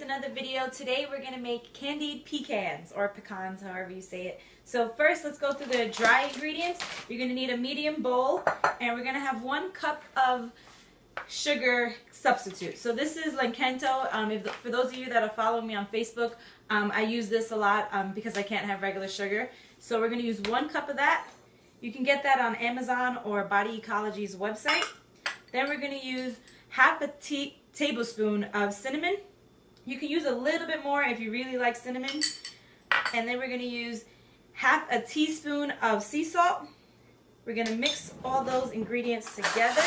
another video. Today we're going to make candied pecans, or pecans, however you say it. So first let's go through the dry ingredients. You're going to need a medium bowl, and we're going to have 1 cup of sugar substitute. So this is Lankento. For those of you that are following me on Facebook, I use this a lot because I can't have regular sugar. So we're going to use 1 cup of that. You can get that on Amazon or Body Ecology's website. Then we're going to use half a tablespoon of cinnamon. You can use a little bit more if you really like cinnamon. And then we're going to use half a teaspoon of sea salt. We're going to mix all those ingredients together.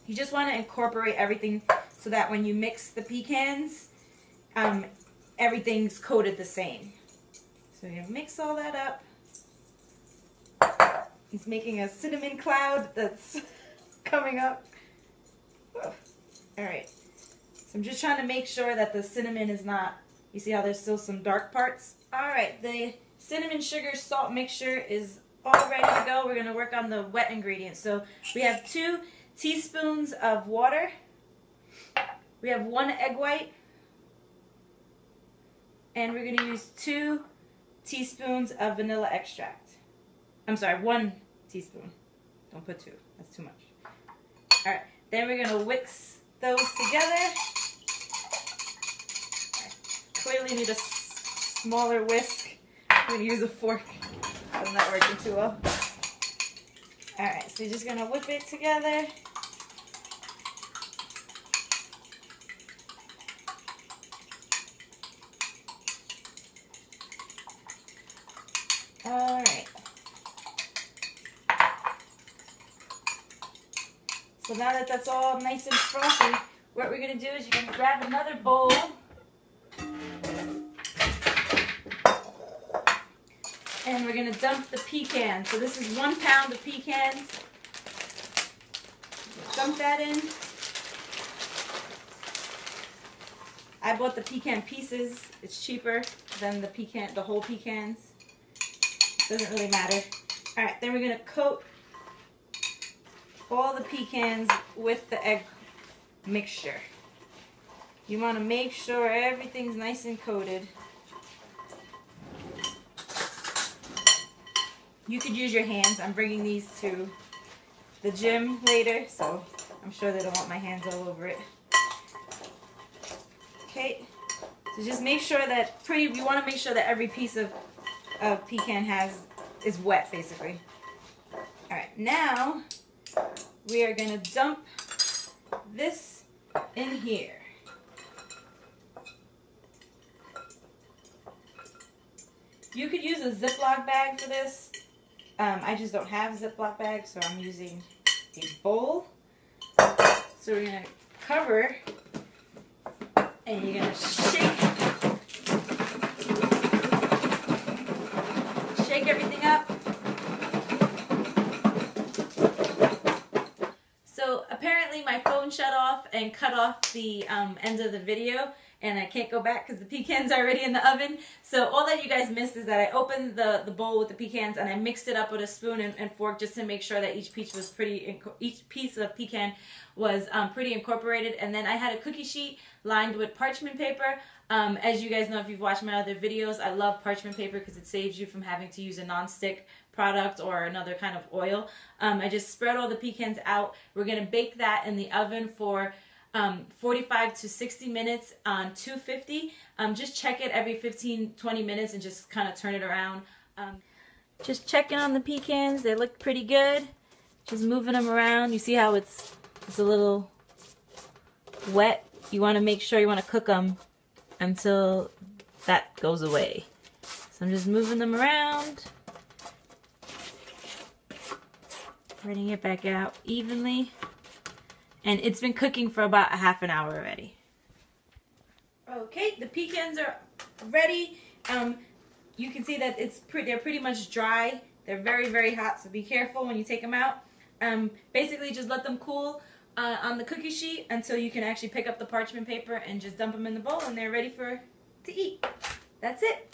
You just want to incorporate everything so that when you mix the pecans, everything's coated the same. So we're going to mix all that up. He's making a cinnamon cloud that's coming up. Alright, so I'm just trying to make sure that the cinnamon is not, you see how there's still some dark parts? Alright, the cinnamon sugar salt mixture is all ready to go. We're going to work on the wet ingredients. So we have 2 teaspoons of water. We have 1 egg white. And we're going to use 2 teaspoons of vanilla extract. I'm sorry, 1 teaspoon. Don't put 2. That's too much. Alright, then we're going to whisk those together. Right. Clearly need a smaller whisk. I'm going to use a fork. That's not working too well. Alright, so you're just going to whip it together. Alright. So now that that's all nice and frothy, what we're going to do is you're going to grab another bowl. And we're going to dump the pecans. So this is 1 pound of pecans. Dump that in. I bought the pecan pieces. It's cheaper than the whole pecans. Doesn't really matter. Alright, then we're going to coat all the pecans with the egg mixture. You want to make sure everything's nice and coated. You could use your hands. I'm bringing these to the gym later, so I'm sure they don't want my hands all over it. Okay, so just make sure that you want to make sure that every piece of pecan is wet, basically. Alright, now we are going to dump this in here. You could use a Ziploc bag for this. I just don't have a Ziploc bag, so I'm using a bowl. So we're going to cover, and you're going to shake everything up. So apparently my phone shut off and cut off the end of the video, and I can't go back because the pecans are already in the oven. So all that you guys missed is that I opened the bowl with the pecans and I mixed it up with a spoon and fork just to make sure that each piece of pecan was pretty incorporated. And then I had a cookie sheet lined with parchment paper. As you guys know, if you've watched my other videos, I love parchment paper because it saves you from having to use a non-stick product or another kind of oil. I just spread all the pecans out. We're going to bake that in the oven for 45 to 60 minutes on 250. Just check it every 15-20 minutes and just kind of turn it around. Just checking on the pecans. They look pretty good. Just moving them around. You see how it's a little wet. You want to make sure you want to cook them until that goes away. So I'm just moving them around. Spreading it back out evenly. And it's been cooking for about a half an hour already. Okay, the pecans are ready. You can see that they're pretty much dry. They're very, very hot, so be careful when you take them out. Basically, just let them cool on the cookie sheet until you can actually pick up the parchment paper and just dump them in the bowl, and they're ready to eat. That's it.